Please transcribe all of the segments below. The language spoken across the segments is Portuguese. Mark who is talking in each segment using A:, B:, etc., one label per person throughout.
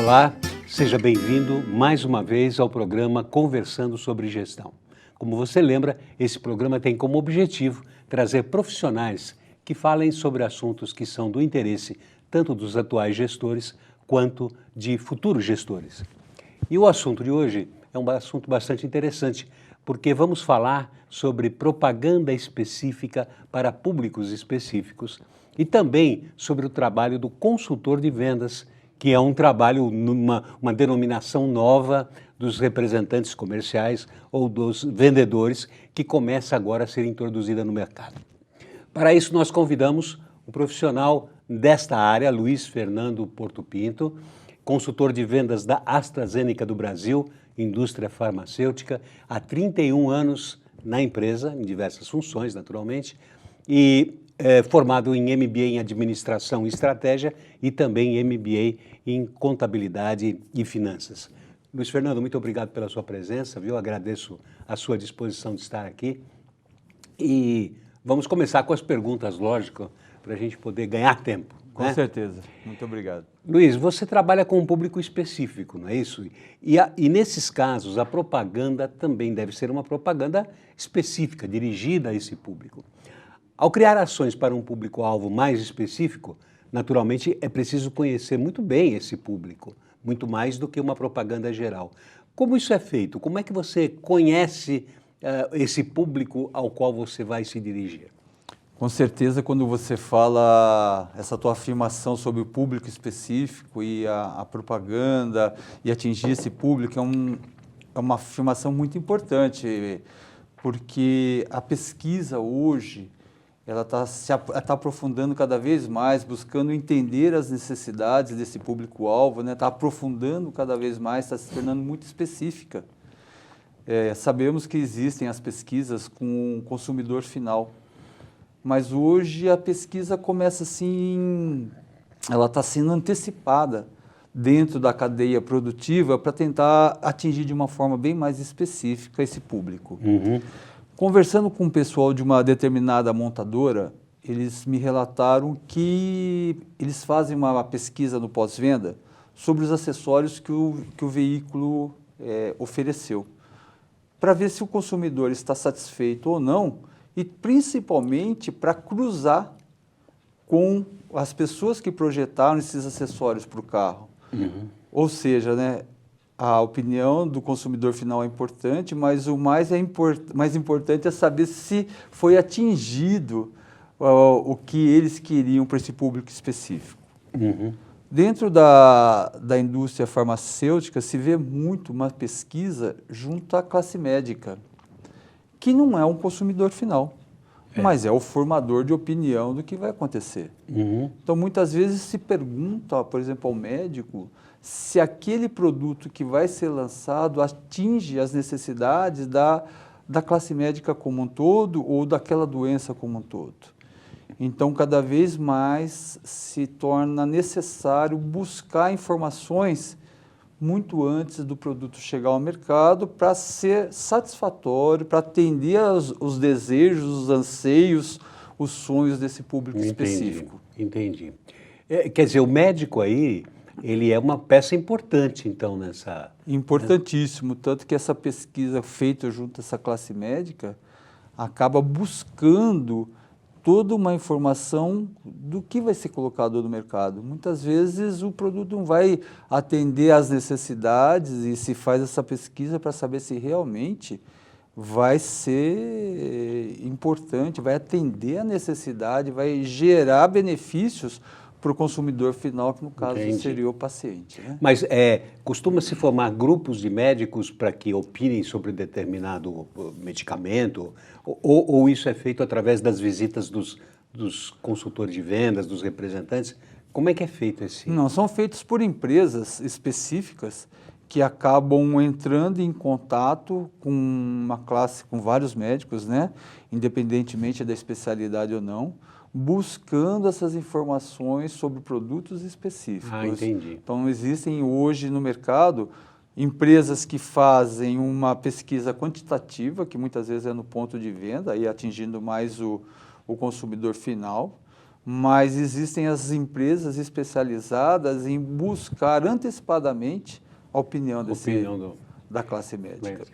A: Olá, seja bem-vindo mais uma vez ao programa Conversando sobre Gestão. Como você lembra, esse programa tem como objetivo trazer profissionais que falem sobre assuntos que são do interesse tanto dos atuais gestores quanto de futuros gestores. E o assunto de hoje é um assunto bastante interessante, porque vamos falar sobre propaganda específica para públicos específicos e também sobre o trabalho do consultor de vendas, que é um trabalho, uma denominação nova dos representantes comerciais ou dos vendedores, que começa agora a ser introduzida no mercado. Para isso, nós convidamos um profissional desta área, Luiz Fernando Porto Pinto, consultor de vendas da AstraZeneca do Brasil, indústria farmacêutica, há 31 anos na empresa, em diversas funções, naturalmente, e formado em MBA em Administração e Estratégia e também MBA em Contabilidade e Finanças. Luiz Fernando, muito obrigado pela sua presença, viu? Agradeço a sua disposição de estar aqui. E vamos começar com as perguntas, lógico, para a gente poder ganhar tempo.
B: Com certeza. Muito obrigado.
A: Luiz, você trabalha com um público específico, não é isso? E nesses casos, a propaganda também deve ser uma propaganda específica, dirigida a esse público. Ao criar ações para um público-alvo mais específico, naturalmente é preciso conhecer muito bem esse público, muito mais do que uma propaganda geral. Como isso é feito? Como é que você conhece esse público ao qual você vai se dirigir?
B: Com certeza, quando você fala essa tua afirmação sobre o público específico e a propaganda e atingir esse público é uma afirmação muito importante, porque a pesquisa hoje ela está aprofundando cada vez mais, buscando entender as necessidades desse público-alvo, né? Está aprofundando cada vez mais, está se tornando muito específica. Sabemos que existem as pesquisas com o consumidor final, mas hoje a pesquisa começa assim, ela está sendo antecipada dentro da cadeia produtiva para tentar atingir de uma forma bem mais específica esse público.
A: Uhum.
B: Conversando com o pessoal de uma determinada montadora, eles me relataram que eles fazem uma pesquisa no pós-venda sobre os acessórios que o veículo ofereceu, para ver se o consumidor está satisfeito ou não, e principalmente para cruzar com as pessoas que projetaram esses acessórios para o carro.
A: Uhum.
B: Ou seja, né, a opinião do consumidor final é importante, mas o mais importante é saber se foi atingido o que eles queriam para esse público específico.
A: Uhum.
B: Dentro da indústria farmacêutica se vê muito uma pesquisa junto à classe médica, que não é um consumidor final, mas é o formador de opinião do que vai acontecer.
A: Uhum.
B: Então, muitas vezes se pergunta, por exemplo, ao médico, se aquele produto que vai ser lançado atinge as necessidades da classe médica como um todo ou daquela doença como um todo. Então, cada vez mais se torna necessário buscar informações muito antes do produto chegar ao mercado para ser satisfatório, para atender os desejos, os anseios, os sonhos desse público específico.
A: Entendi. Quer dizer, o médico aí, ele é uma peça importante, então, nessa...
B: Importantíssimo, tanto que essa pesquisa feita junto a essa classe médica acaba buscando toda uma informação do que vai ser colocado no mercado. Muitas vezes o produto não vai atender às necessidades e se faz essa pesquisa para saber se realmente vai ser importante, vai atender a necessidade, vai gerar benefícios para o consumidor final, que no caso seria o paciente. Né?
A: Mas costuma-se formar grupos de médicos para que opinem sobre determinado medicamento? Ou isso é feito através das visitas dos consultores de vendas, dos representantes? Como é que é feito esse?
B: Não, são feitos por empresas específicas que acabam entrando em contato com uma classe, com vários médicos, né? Independentemente da especialidade ou não, buscando essas informações sobre produtos específicos.
A: Ah, entendi.
B: Então, existem hoje no mercado empresas que fazem uma pesquisa quantitativa, que muitas vezes é no ponto de venda, aí atingindo mais o consumidor final, mas existem as empresas especializadas em buscar antecipadamente a opinião da classe médica.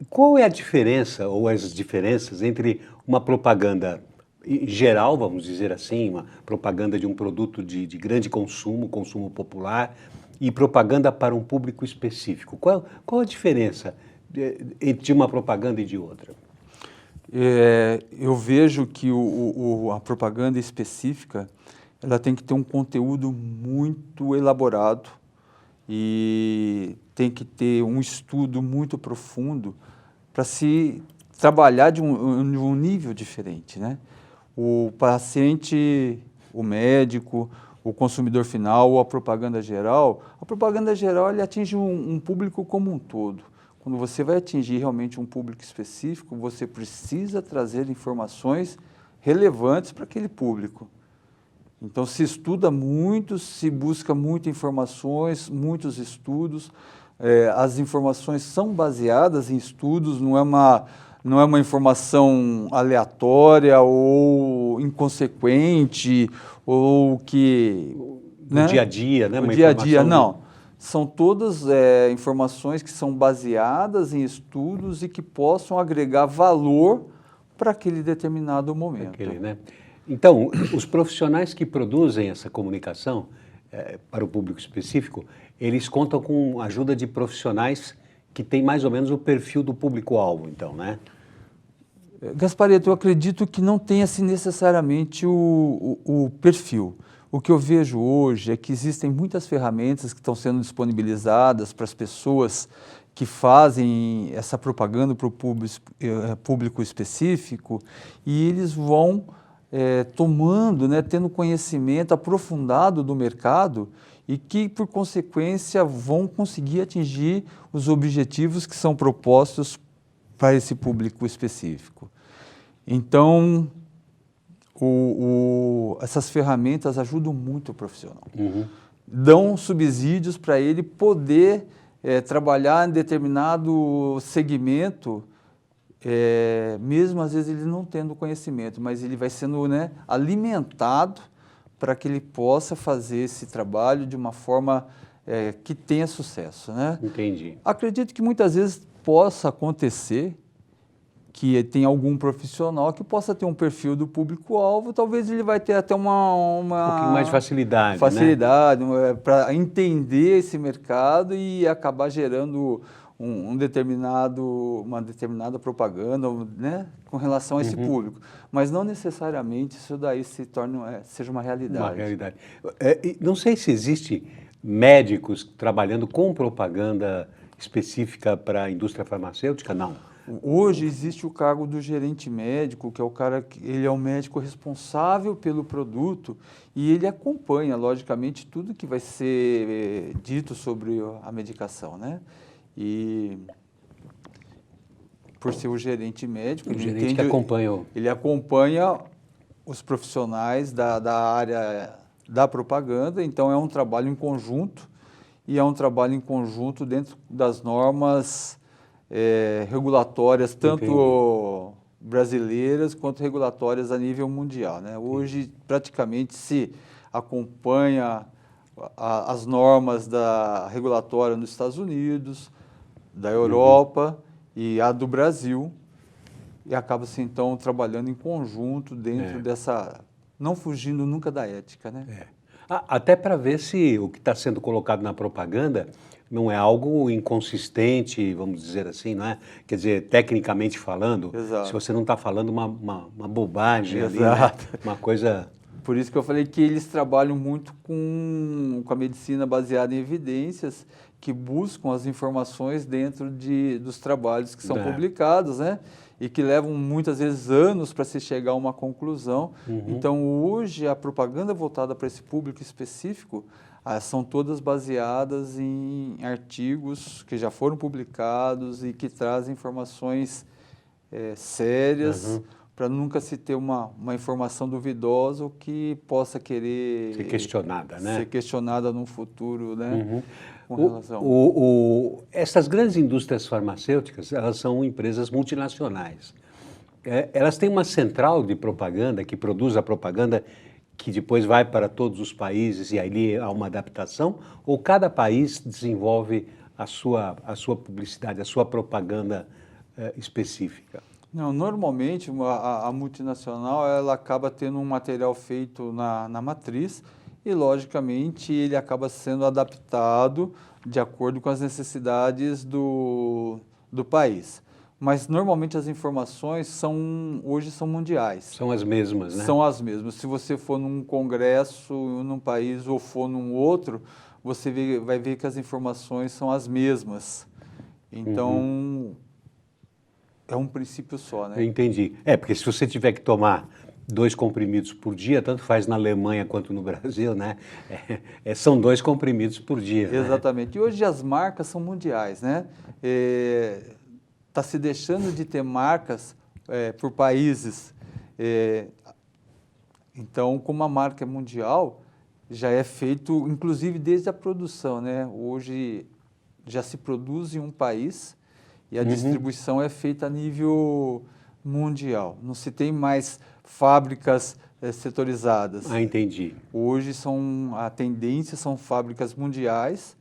A: Qual é a diferença ou as diferenças entre uma propaganda geral, vamos dizer assim, uma propaganda de um produto de grande consumo, consumo popular, e propaganda para um público específico? Qual a diferença de uma propaganda e de outra?
B: Eu vejo que a propaganda específica ela tem que ter um conteúdo muito elaborado e tem que ter um estudo muito profundo para se trabalhar de um nível diferente, né? O paciente, o médico, o consumidor final ou a propaganda geral ele atinge um público como um todo. Quando você vai atingir realmente um público específico, você precisa trazer informações relevantes para aquele público. Então, se estuda muito, se busca muitas informações, muitos estudos. As informações são baseadas em estudos, não é uma informação aleatória ou inconsequente ou que...
A: No dia a dia, né?
B: No dia a dia, não. São todas informações que são baseadas em estudos e que possam agregar valor para aquele determinado momento.
A: Né? Então, os profissionais que produzem essa comunicação para o público específico, eles contam com a ajuda de profissionais que têm mais ou menos o perfil do público-alvo, então, né?
B: Gasparetto, eu acredito que não tenha-se necessariamente o perfil. O que eu vejo hoje é que existem muitas ferramentas que estão sendo disponibilizadas para as pessoas que fazem essa propaganda para o público específico e eles vão tomando, né, tendo conhecimento aprofundado do mercado e que, por consequência, vão conseguir atingir os objetivos que são propostos para esse público específico. Então, essas ferramentas ajudam muito o profissional.
A: Uhum.
B: Dão subsídios para ele poder trabalhar em determinado segmento, mesmo às vezes ele não tendo conhecimento, mas ele vai sendo, né, alimentado para que ele possa fazer esse trabalho de uma forma que tenha sucesso, né?
A: Entendi.
B: Acredito que muitas vezes possa acontecer que tem algum profissional que possa ter um perfil do público-alvo, talvez ele vai ter até um
A: pouquinho mais de facilidade,
B: né? Para entender esse mercado e acabar gerando uma determinada propaganda, né, com relação a esse público. Mas não necessariamente isso daí seja uma realidade.
A: Uma realidade. Não sei se existe médicos trabalhando com propaganda específica para a indústria farmacêutica, não.
B: Hoje existe o cargo do gerente médico, que é o cara ele é o médico responsável pelo produto e ele acompanha, logicamente, tudo que vai ser dito sobre a medicação, né? E por ser o gerente médico, ele acompanha os profissionais da área da propaganda, então é um trabalho em conjunto e é um trabalho em conjunto dentro das normas regulatórias, tanto brasileiras quanto regulatórias a nível mundial, né? Hoje, praticamente, se acompanha as normas da regulatória nos Estados Unidos, da Europa e a do Brasil, e acaba-se, então, trabalhando em conjunto dentro dessa... não fugindo nunca da ética, né?
A: Até para ver se o que está sendo colocado na propaganda não é algo inconsistente, vamos dizer assim, não é? Quer dizer, tecnicamente falando,
B: Exato.
A: Se você não está falando uma bobagem ali, né? Uma coisa...
B: Por isso que eu falei que eles trabalham muito com a medicina baseada em evidências, que buscam as informações dentro dos trabalhos que são publicados, né? E que levam muitas vezes anos para se chegar a uma conclusão. Então, hoje, a propaganda voltada para esse público específico são todas baseadas em artigos que já foram publicados e que trazem informações sérias, para nunca se ter uma informação duvidosa ou que possa querer...
A: ser questionada, né?
B: Ser questionada no futuro, né? Com relação...
A: Essas grandes indústrias farmacêuticas, elas são empresas multinacionais. elas têm uma central de propaganda que produz a propaganda que depois vai para todos os países e ali há uma adaptação? Ou cada país desenvolve a sua publicidade, a sua propaganda específica?
B: Não, normalmente a multinacional ela acaba tendo um material feito na matriz e, logicamente, ele acaba sendo adaptado de acordo com as necessidades do país. Mas, normalmente, as informações hoje são mundiais.
A: São as mesmas, né?
B: São as mesmas. Se você for num congresso, num país ou for num outro, você vai ver que as informações são as mesmas. Então, é um princípio só, né?
A: Eu entendi. Porque se você tiver que tomar 2 comprimidos por dia, tanto faz na Alemanha quanto no Brasil, né? São 2 comprimidos por dia.
B: Exatamente. Né? E hoje as marcas são mundiais, né? Está se deixando de ter marcas por países. Então, como a marca é mundial, já é feito, inclusive desde a produção, né? Hoje já se produz em um país e a distribuição é feita a nível mundial. Não se tem mais fábricas setorizadas.
A: Ah, entendi.
B: Hoje a tendência são fábricas mundiais,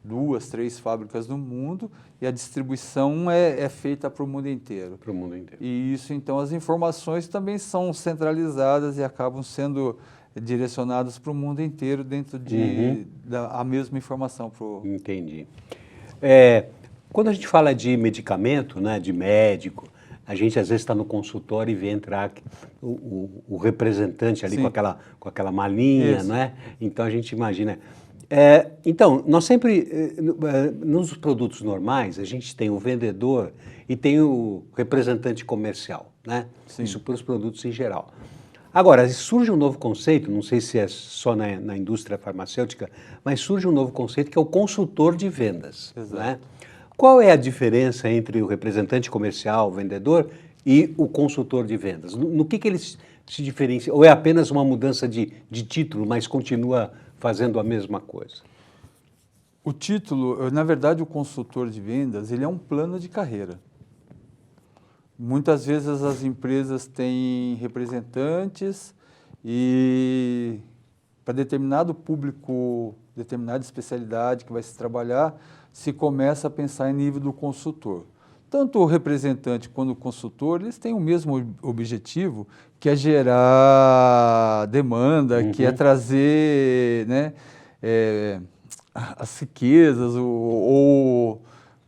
B: 2, 3 fábricas no mundo, e a distribuição é feita para o mundo inteiro.
A: Para o mundo inteiro.
B: E isso, então, as informações também são centralizadas e acabam sendo direcionadas para o mundo inteiro dentro da mesma informação.
A: Entendi. Quando a gente fala de medicamento, né, de médico, a gente às vezes está no consultório e vê entrar o representante ali com aquela malinha, né? Então a gente imagina. Então, nós sempre, nos produtos normais, a gente tem o vendedor e tem o representante comercial, né?
B: Sim.
A: Isso para os produtos em geral. Agora, surge um novo conceito, não sei se é só na indústria farmacêutica, mas surge um novo conceito que é o consultor de vendas.
B: Exato.
A: Né? Qual é a diferença entre o representante comercial, o vendedor, e o consultor de vendas? No que eles se diferenciam? Ou é apenas uma mudança de título, mas continua fazendo a mesma coisa?
B: O título, na verdade, o consultor de vendas, ele é um plano de carreira. Muitas vezes as empresas têm representantes e para determinado público, determinada especialidade que vai se trabalhar, se começa a pensar em nível do consultor. Tanto o representante quanto o consultor, eles têm o mesmo objetivo, que é gerar demanda, que é trazer, né, as riquezas ou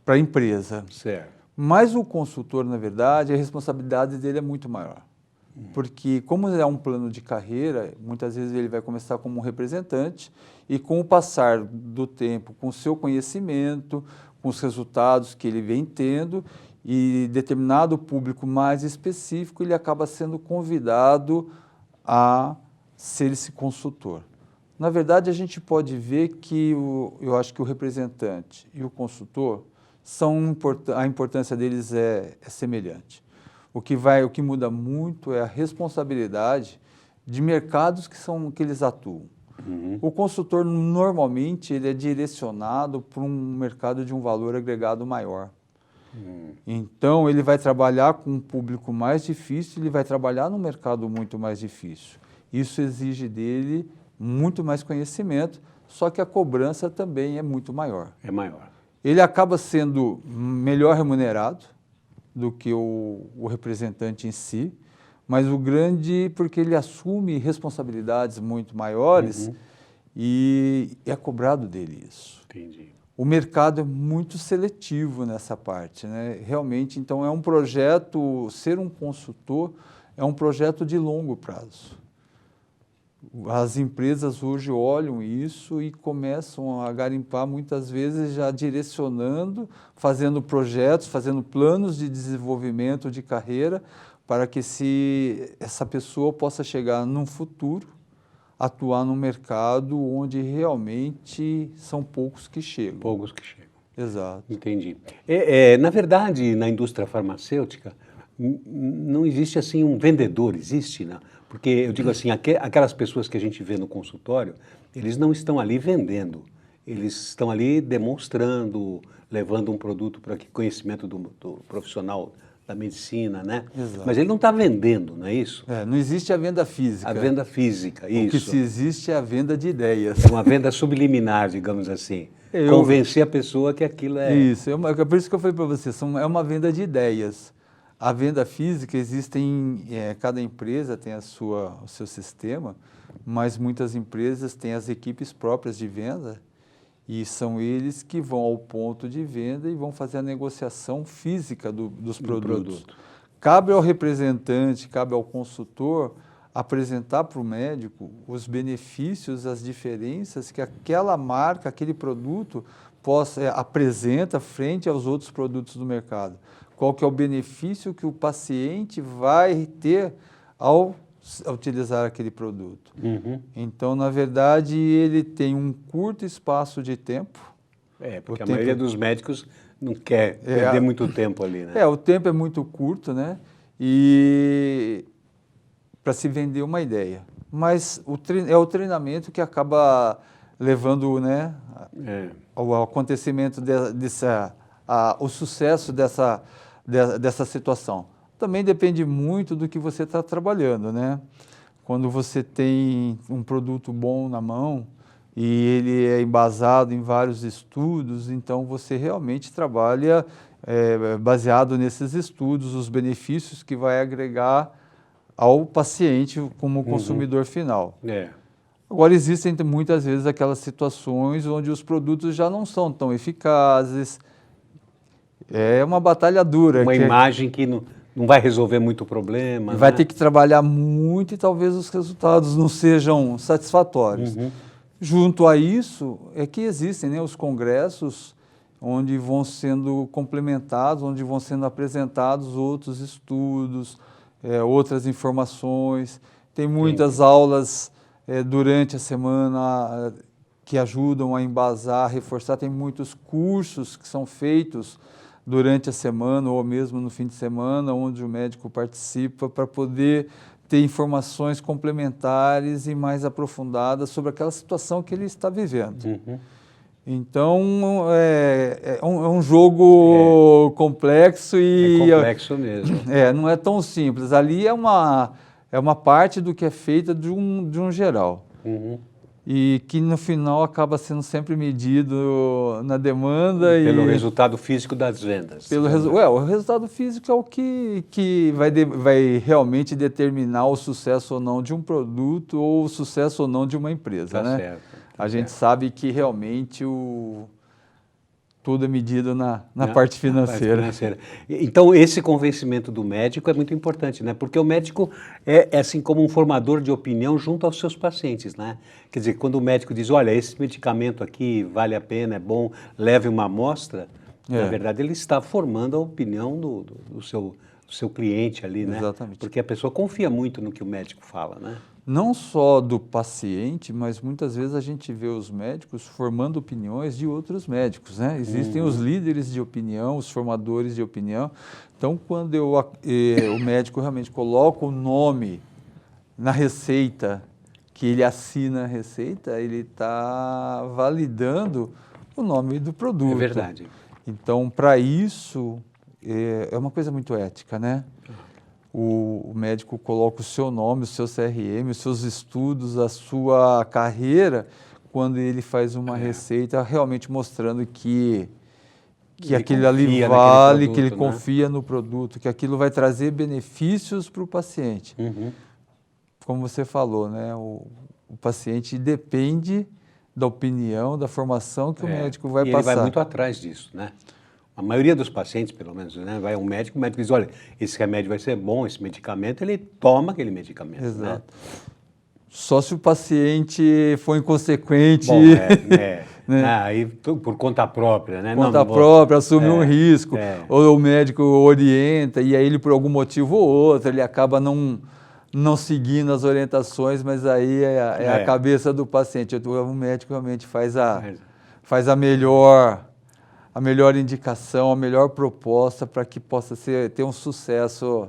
B: para a empresa.
A: Certo.
B: Mas o consultor, na verdade, a responsabilidade dele é muito maior. Porque como é um plano de carreira, muitas vezes ele vai começar como um representante e com o passar do tempo, com o seu conhecimento, com os resultados que ele vem tendo e determinado público mais específico, ele acaba sendo convidado a ser esse consultor. Na verdade, a gente pode ver que eu acho que o representante e o consultor a importância deles é semelhante. O que muda muito é a responsabilidade de mercados que eles atuam. O consultor, normalmente, ele é direcionado para um mercado de um valor agregado maior. Então, ele vai trabalhar com um público mais difícil, ele vai trabalhar num mercado muito mais difícil. Isso exige dele muito mais conhecimento, só que a cobrança também é muito maior.
A: É maior.
B: Ele acaba sendo melhor remunerado do que o representante em si, mas porque ele assume responsabilidades muito maiores e é cobrado dele isso.
A: Entendi.
B: O mercado é muito seletivo nessa parte, né? Realmente, então, é um projeto, ser um consultor é um projeto de longo prazo. As empresas hoje olham isso e começam a garimpar, muitas vezes já direcionando, fazendo projetos, fazendo planos de desenvolvimento de carreira, para que essa pessoa possa chegar num futuro, atuar num mercado onde realmente são poucos que chegam.
A: Poucos que chegam.
B: Exato.
A: Entendi. Na verdade, na indústria farmacêutica, não existe assim um vendedor, existe, não? Porque eu digo assim, aquelas pessoas que a gente vê no consultório, eles não estão ali vendendo, eles estão ali demonstrando, levando um produto para que conhecimento do profissional da medicina, né?
B: Exato.
A: Mas ele não está vendendo, não é isso?
B: Não existe a venda física.
A: A venda física, isso.
B: O que se existe é a venda de ideias.
A: É uma venda subliminar, digamos assim. Convencer a pessoa que aquilo é...
B: Isso, é por isso que eu falei para você, é uma venda de ideias. A venda física cada empresa tem o seu sistema, mas muitas empresas têm as equipes próprias de venda e são eles que vão ao ponto de venda e vão fazer a negociação física dos produtos. Cabe ao representante, cabe ao consultor apresentar para o médico os benefícios, as diferenças que aquela marca, aquele produto apresenta frente aos outros produtos do mercado. Qual que é o benefício que o paciente vai ter ao utilizar aquele produto. Então, na verdade, ele tem um curto espaço de tempo.
A: Porque a maioria dos médicos não quer perder muito tempo ali, né?
B: O tempo é muito curto, né? E para se vender uma ideia. Mas é o treinamento que acaba levando, né, ao acontecimento o sucesso dessa situação. Também depende muito do que você está trabalhando, né? Quando você tem um produto bom na mão e ele é embasado em vários estudos, então você realmente trabalha baseado nesses estudos, os benefícios que vai agregar ao paciente como consumidor final. Agora, existem muitas vezes aquelas situações onde os produtos já não são tão eficazes. É uma batalha dura.
A: Uma imagem que não vai resolver muito problema.
B: Vai ter que trabalhar muito e talvez os resultados não sejam satisfatórios. Junto a isso é que existem, né, os congressos onde vão sendo complementados, onde vão sendo apresentados outros estudos, outras informações. Tem muitas aulas durante a semana que ajudam a embasar, a reforçar. Tem muitos cursos que são feitos durante a semana ou mesmo no fim de semana, onde o médico participa para poder ter informações complementares e mais aprofundadas sobre aquela situação que ele está vivendo. Então, é um jogo complexo e...
A: É complexo mesmo.
B: Não é tão simples. Ali é uma parte do que é feita de um geral. E que no final acaba sendo sempre medido na demanda
A: pelo resultado físico das vendas.
B: O resultado físico é o que vai realmente determinar o sucesso ou não de um produto ou o sucesso ou não de uma empresa, né?
A: Certo.
B: A gente sabe que realmente tudo é medido na parte financeira.
A: Então, esse convencimento do médico é muito importante, né? Porque o médico é assim como um formador de opinião junto aos seus pacientes, né? Quer dizer, quando o médico diz, olha, esse medicamento aqui vale a pena, é bom, leve uma amostra, na verdade ele está formando a opinião do seu cliente ali, né?
B: Exatamente.
A: Porque a pessoa confia muito no que o médico fala, né?
B: Não só do paciente, mas muitas vezes a gente vê os médicos formando opiniões de outros médicos, né? Existem os líderes de opinião, os formadores de opinião. Então, quando o médico realmente coloca o nome na receita, que ele assina a receita, ele está validando o nome do produto.
A: É verdade.
B: Então, para isso, é uma coisa muito ética, né? O médico coloca o seu nome, o seu CRM, os seus estudos, a sua carreira, quando ele faz uma receita, realmente mostrando que aquilo ali vale, produto, que ele confia no produto, que aquilo vai trazer benefícios para o paciente. Como você falou, né? O paciente depende da opinião, da formação que o médico vai passar.
A: Ele vai muito atrás disso, né? A maioria dos pacientes, pelo menos, né, vai ao médico, o médico diz, olha, esse remédio vai ser bom, esse medicamento, ele toma aquele medicamento.
B: Exato. Né? Só se o paciente for inconsequente.
A: Bom, né? Aí por conta própria, né?
B: Conta própria, assume um risco, ou o médico orienta, e aí ele, por algum motivo ou outro, ele acaba não seguindo as orientações, mas aí é a cabeça do paciente. O médico realmente faz a melhor indicação, a melhor proposta para que possa ter um sucesso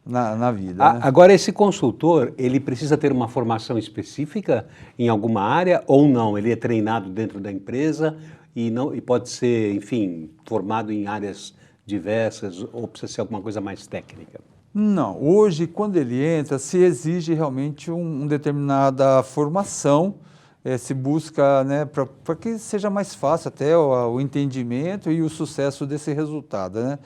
B: na vida. Né?
A: Agora, esse consultor, ele precisa ter uma formação específica em alguma área ou não? Ele é treinado dentro da empresa e pode ser, enfim, formado em áreas diversas ou precisa ser alguma coisa mais técnica?
B: Não, hoje, quando ele entra, se exige realmente uma determinada formação, se busca, né, para que seja mais fácil até o entendimento e o sucesso desse resultado, né?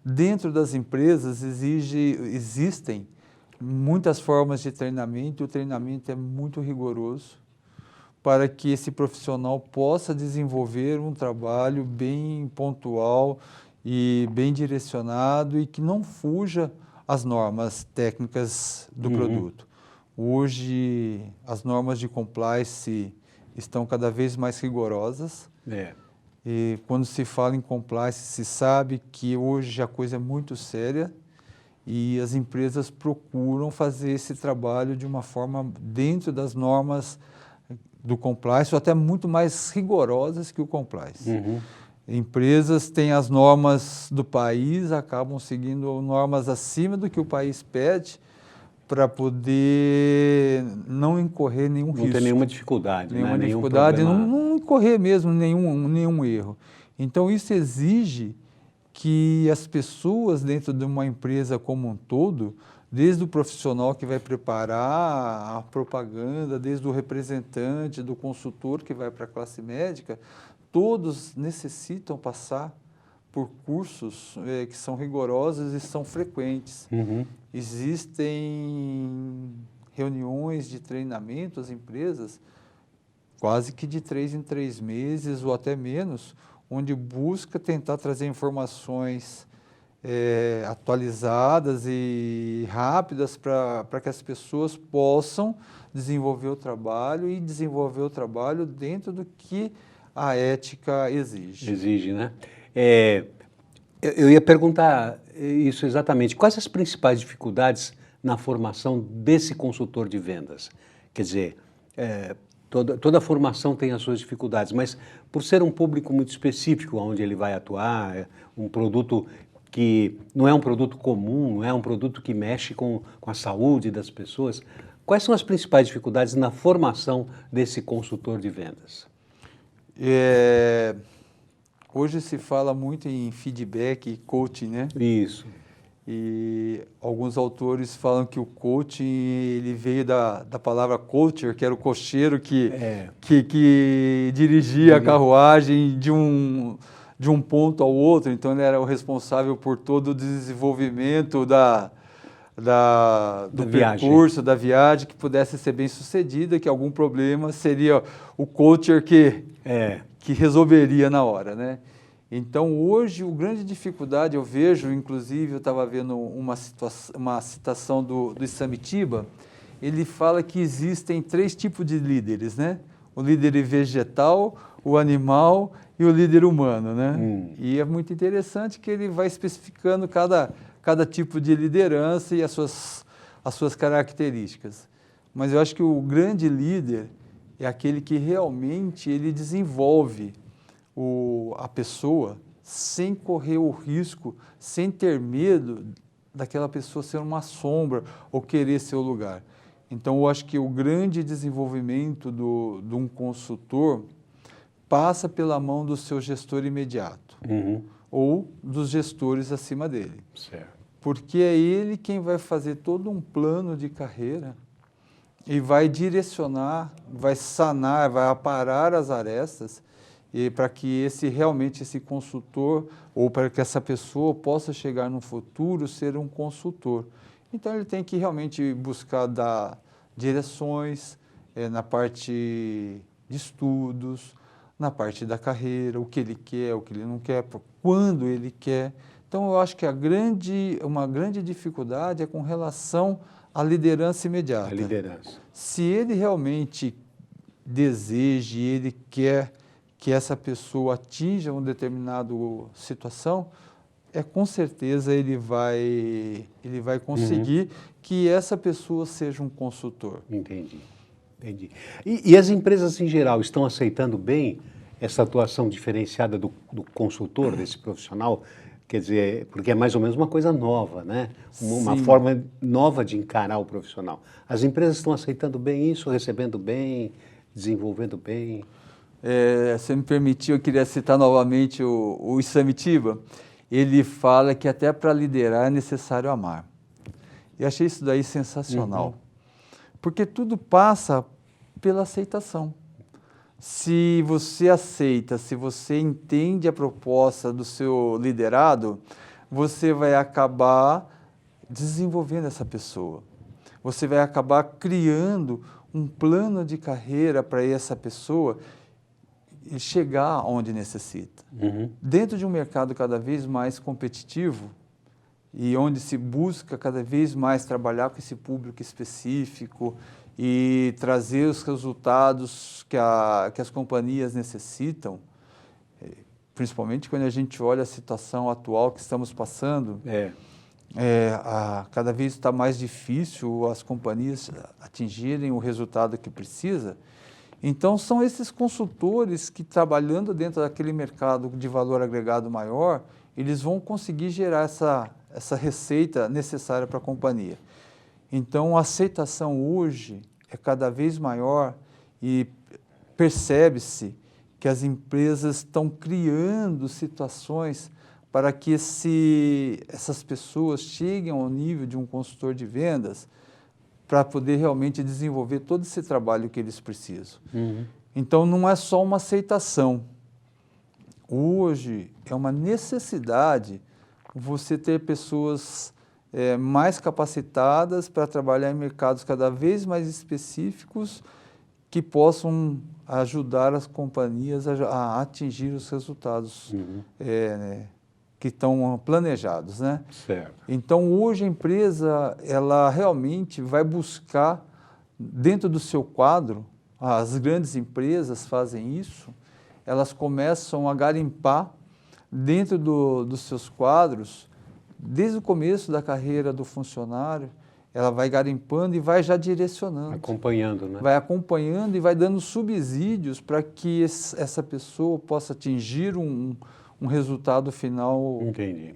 B: Dentro das empresas existem muitas formas de treinamento, e o treinamento é muito rigoroso para que esse profissional possa desenvolver um trabalho bem pontual e bem direcionado e que não fuja às normas técnicas do produto. Hoje, as normas de compliance estão cada vez mais rigorosas. E quando se fala em compliance, se sabe que hoje a coisa é muito séria e as empresas procuram fazer esse trabalho de uma forma dentro das normas do compliance, ou até muito mais rigorosas que o compliance. Empresas têm as normas do país, acabam seguindo normas acima do que o país pede para poder não incorrer nenhum risco.
A: Não ter nenhuma dificuldade,
B: nenhuma
A: né?
B: dificuldade,
A: Nenhum problema.
B: não incorrer mesmo nenhum erro. Então, isso exige que as pessoas dentro de uma empresa como um todo, desde o profissional que vai preparar a propaganda, desde o representante, do consultor que vai para a classe médica, todos necessitam passar por cursos que são rigorosos e são frequentes. Existem reuniões de treinamento às empresas, quase que de 3 em 3 meses ou até menos, onde busca tentar trazer informações atualizadas e rápidas para que as pessoas possam desenvolver o trabalho e desenvolver o trabalho dentro do que a ética exige.
A: Exige, né? Eu ia perguntar isso exatamente. Quais as principais dificuldades na formação desse consultor de vendas? Quer dizer, toda formação tem as suas dificuldades, mas por ser um público muito específico onde ele vai atuar, um produto que não é um produto comum, não é um produto que mexe com a saúde das pessoas, quais são as principais dificuldades na formação desse consultor de vendas?
B: Hoje se fala muito em feedback e coaching, né?
A: Isso.
B: E alguns autores falam que o coaching ele veio da palavra coacher, que era o cocheiro que dirigia a carruagem de um ponto ao outro. Então, ele era o responsável por todo o desenvolvimento do percurso, da viagem, que pudesse ser bem sucedida, que algum problema seria o coacher que resolveria na hora, né? Então, hoje, a grande dificuldade, eu vejo, inclusive, eu estava vendo uma citação do Samitiba, ele fala que existem 3 tipos de líderes, né? O líder vegetal, o animal e o líder humano, né? E é muito interessante que ele vai especificando cada tipo de liderança e as suas características. Mas eu acho que o grande líder é aquele que realmente ele desenvolve a pessoa sem correr o risco, sem ter medo daquela pessoa ser uma sombra ou querer seu lugar. Então, eu acho que o grande desenvolvimento de um consultor passa pela mão do seu gestor imediato ou dos gestores acima dele.
A: Certo.
B: Porque é ele quem vai fazer todo um plano de carreira e vai direcionar, vai sanar, vai aparar as arestas e para que realmente esse consultor ou para que essa pessoa possa chegar no futuro ser um consultor. Então, ele tem que realmente buscar dar direções na parte de estudos, na parte da carreira, o que ele quer, o que ele não quer, quando ele quer. Então, eu acho que uma grande dificuldade é com relação à liderança imediata.
A: A liderança.
B: Se ele realmente deseja e ele quer que essa pessoa atinja uma determinada situação, com certeza ele vai conseguir que essa pessoa seja um consultor.
A: Entendi. E as empresas em geral estão aceitando bem essa atuação diferenciada do consultor, desse profissional? Quer dizer, porque é mais ou menos uma coisa nova, né? Uma forma nova de encarar o profissional. As empresas estão aceitando bem isso, recebendo bem, desenvolvendo bem?
B: Se me permitir, eu queria citar novamente o Samitiba. ele fala que até para liderar é necessário amar. Eu achei isso daí sensacional, porque tudo passa pela aceitação. Se você aceita, se você entende a proposta do seu liderado, você vai acabar desenvolvendo essa pessoa. Você vai acabar criando um plano de carreira para essa pessoa e chegar onde necessita. Dentro de um mercado cada vez mais competitivo e onde se busca cada vez mais trabalhar com esse público específico e trazer os resultados que as companhias necessitam, principalmente quando a gente olha a situação atual que estamos passando, cada vez está mais difícil as companhias atingirem o resultado que precisa. Então, são esses consultores que, trabalhando dentro daquele mercado de valor agregado maior, eles vão conseguir gerar essa receita necessária para a companhia. Então, a aceitação hoje é cada vez maior e percebe-se que as empresas estão criando situações para que essas pessoas cheguem ao nível de um consultor de vendas para poder realmente desenvolver todo esse trabalho que eles precisam. Então, não é só uma aceitação. Hoje, é uma necessidade você ter pessoas mais capacitadas para trabalhar em mercados cada vez mais específicos que possam ajudar as companhias a atingir os resultados que estão planejados, né?
A: Certo.
B: Então, hoje a empresa, ela realmente vai buscar, dentro do seu quadro, as grandes empresas fazem isso, elas começam a garimpar dentro dos seus quadros, desde o começo da carreira do funcionário, ela vai garimpando e vai já direcionando.
A: Acompanhando, né?
B: Vai acompanhando e vai dando subsídios para que essa pessoa possa atingir um resultado final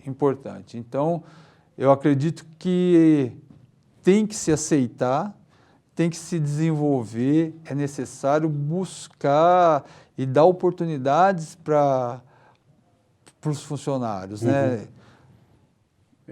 B: importante. Então, eu acredito que tem que se aceitar, tem que se desenvolver, é necessário buscar e dar oportunidades para os funcionários, né?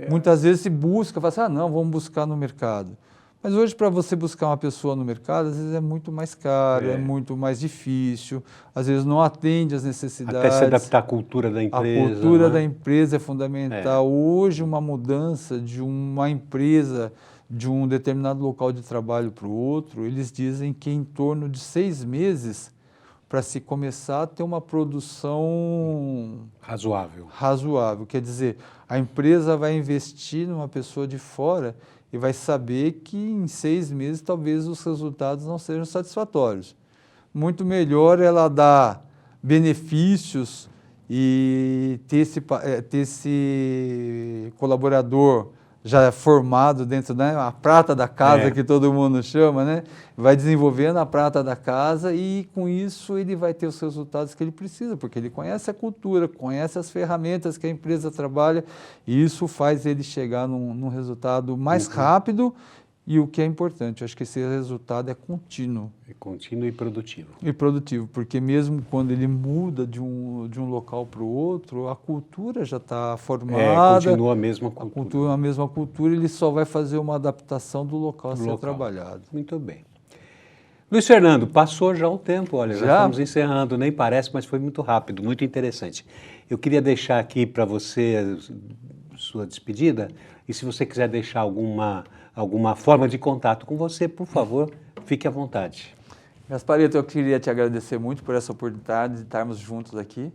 B: Muitas vezes se busca, fala assim, não, vamos buscar no mercado. Mas hoje, para você buscar uma pessoa no mercado, às vezes é muito mais caro, é muito mais difícil, às vezes não atende às necessidades.
A: Até se adaptar à cultura da empresa.
B: A cultura da empresa é fundamental. Hoje, uma mudança de uma empresa, de um determinado local de trabalho para o outro, eles dizem que em torno de 6 meses para se começar a ter uma produção razoável. Quer dizer, a empresa vai investir numa pessoa de fora e vai saber que em 6 meses talvez os resultados não sejam satisfatórios. Muito melhor ela dar benefícios e ter esse colaborador já formado dentro a prata da casa que todo mundo chama, né? Vai desenvolvendo a prata da casa e com isso ele vai ter os resultados que ele precisa, porque ele conhece a cultura, conhece as ferramentas que a empresa trabalha e isso faz ele chegar num resultado mais rápido e o que é importante, eu acho que esse resultado é contínuo.
A: É contínuo e produtivo.
B: E produtivo, porque mesmo quando ele muda de um local para o outro, a cultura já está formada.
A: Continua a mesma cultura.
B: A mesma cultura, ele só vai fazer uma adaptação do local a ser trabalhado.
A: Muito bem. Luiz Fernando, passou já o tempo, olha, já estamos encerrando, nem parece, mas foi muito rápido, muito interessante. Eu queria deixar aqui para você sua despedida, e se você quiser deixar alguma forma de contato com você, por favor, fique à vontade.
B: Gasparito, eu queria te agradecer muito por essa oportunidade de estarmos juntos aqui.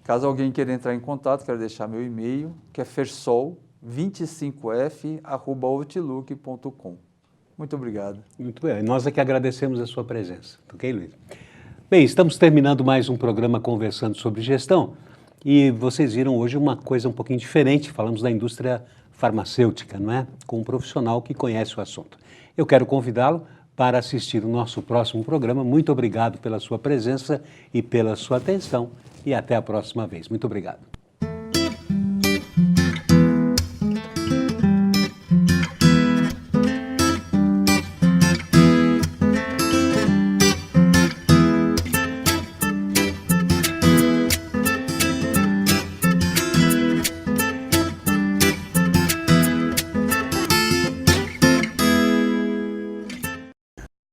B: Caso alguém queira entrar em contato, quero deixar meu e-mail, que é fersol25f@outlook.com. Muito obrigado.
A: Muito bem, nós é que agradecemos a sua presença, ok, Luiz? Bem, estamos terminando mais um programa Conversando sobre Gestão e vocês viram hoje uma coisa um pouquinho diferente, falamos da indústria farmacêutica, não é? Com um profissional que conhece o assunto. Eu quero convidá-lo para assistir o nosso próximo programa. Muito obrigado pela sua presença e pela sua atenção e até a próxima vez. Muito obrigado.